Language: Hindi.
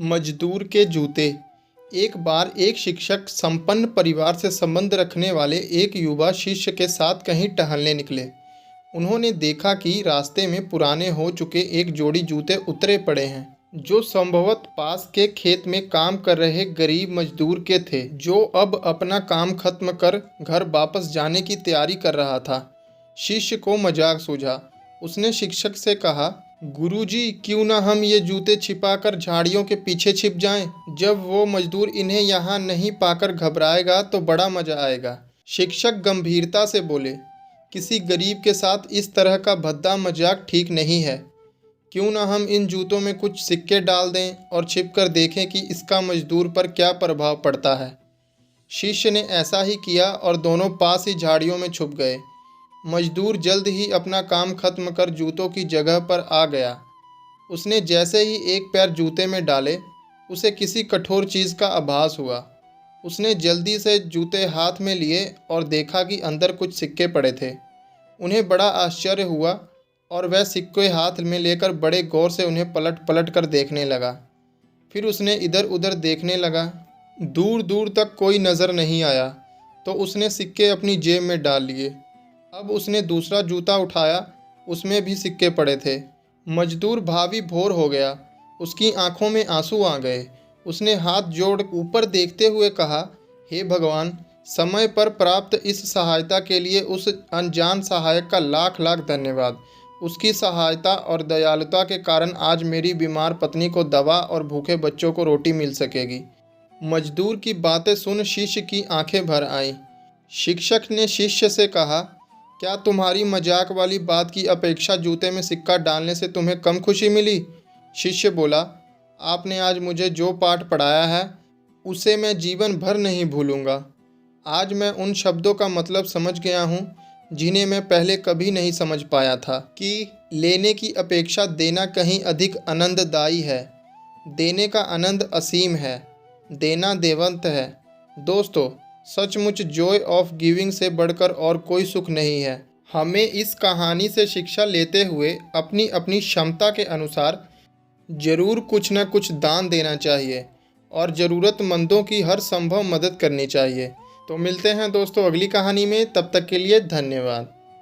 मजदूर के जूते। एक बार एक शिक्षक संपन्न परिवार से संबंध रखने वाले एक युवा शिष्य के साथ कहीं टहलने निकले। उन्होंने देखा कि रास्ते में पुराने हो चुके एक जोड़ी जूते उतरे पड़े हैं, जो संभवतः पास के खेत में काम कर रहे गरीब मजदूर के थे, जो अब अपना काम खत्म कर घर वापस जाने की तैयारी कर रहा था। शिष्य को मजाक सूझा। उसने शिक्षक से कहा, गुरुजी, क्यों ना हम ये जूते छिपाकर झाड़ियों के पीछे छिप जाएं? जब वो मजदूर इन्हें यहाँ नहीं पाकर घबराएगा तो बड़ा मजा आएगा। शिक्षक गंभीरता से बोले, किसी गरीब के साथ इस तरह का भद्दा मजाक ठीक नहीं है। क्यों ना हम इन जूतों में कुछ सिक्के डाल दें और छिपकर देखें कि इसका मजदूर पर क्या प्रभाव पड़ता है। शिष्य ने ऐसा ही किया और दोनों पास ही झाड़ियों में छुप गए। मजदूर जल्द ही अपना काम खत्म कर जूतों की जगह पर आ गया। उसने जैसे ही एक पैर जूते में डाले, उसे किसी कठोर चीज़ का आभास हुआ। उसने जल्दी से जूते हाथ में लिए और देखा कि अंदर कुछ सिक्के पड़े थे। उन्हें बड़ा आश्चर्य हुआ और वह सिक्के हाथ में लेकर बड़े गौर से उन्हें पलट पलट कर देखने लगा। फिर उसने इधर उधर देखने लगा। दूर दूर तक कोई नज़र नहीं आया तो उसने सिक्के अपनी जेब में डाल लिए। अब उसने दूसरा जूता उठाया, उसमें भी सिक्के पड़े थे। मजदूर भावी भोर हो गया। उसकी आंखों में आंसू आ गए। उसने हाथ जोड़ ऊपर देखते हुए कहा, हे भगवान, समय पर प्राप्त इस सहायता के लिए उस अनजान सहायक का लाख लाख धन्यवाद। उसकी सहायता और दयालुता के कारण आज मेरी बीमार पत्नी को दवा और भूखे बच्चों को रोटी मिल सकेगी। मजदूर की बातें सुन शिष्य की आंखें भर आईं। शिक्षक ने शिष्य से कहा, क्या तुम्हारी मजाक वाली बात की अपेक्षा जूते में सिक्का डालने से तुम्हें कम खुशी मिली? शिष्य बोला, आपने आज मुझे जो पाठ पढ़ाया है उसे मैं जीवन भर नहीं भूलूंगा। आज मैं उन शब्दों का मतलब समझ गया हूँ जिन्हें मैं पहले कभी नहीं समझ पाया था, कि लेने की अपेक्षा देना कहीं अधिक आनंददायी है। देने का आनंद असीम है, देना देवंत है। दोस्तों, सचमुच जॉय ऑफ गिविंग से बढ़कर और कोई सुख नहीं है। हमें इस कहानी से शिक्षा लेते हुए अपनी अपनी क्षमता के अनुसार ज़रूर कुछ न कुछ दान देना चाहिए और ज़रूरतमंदों की हर संभव मदद करनी चाहिए। तो मिलते हैं दोस्तों अगली कहानी में, तब तक के लिए धन्यवाद।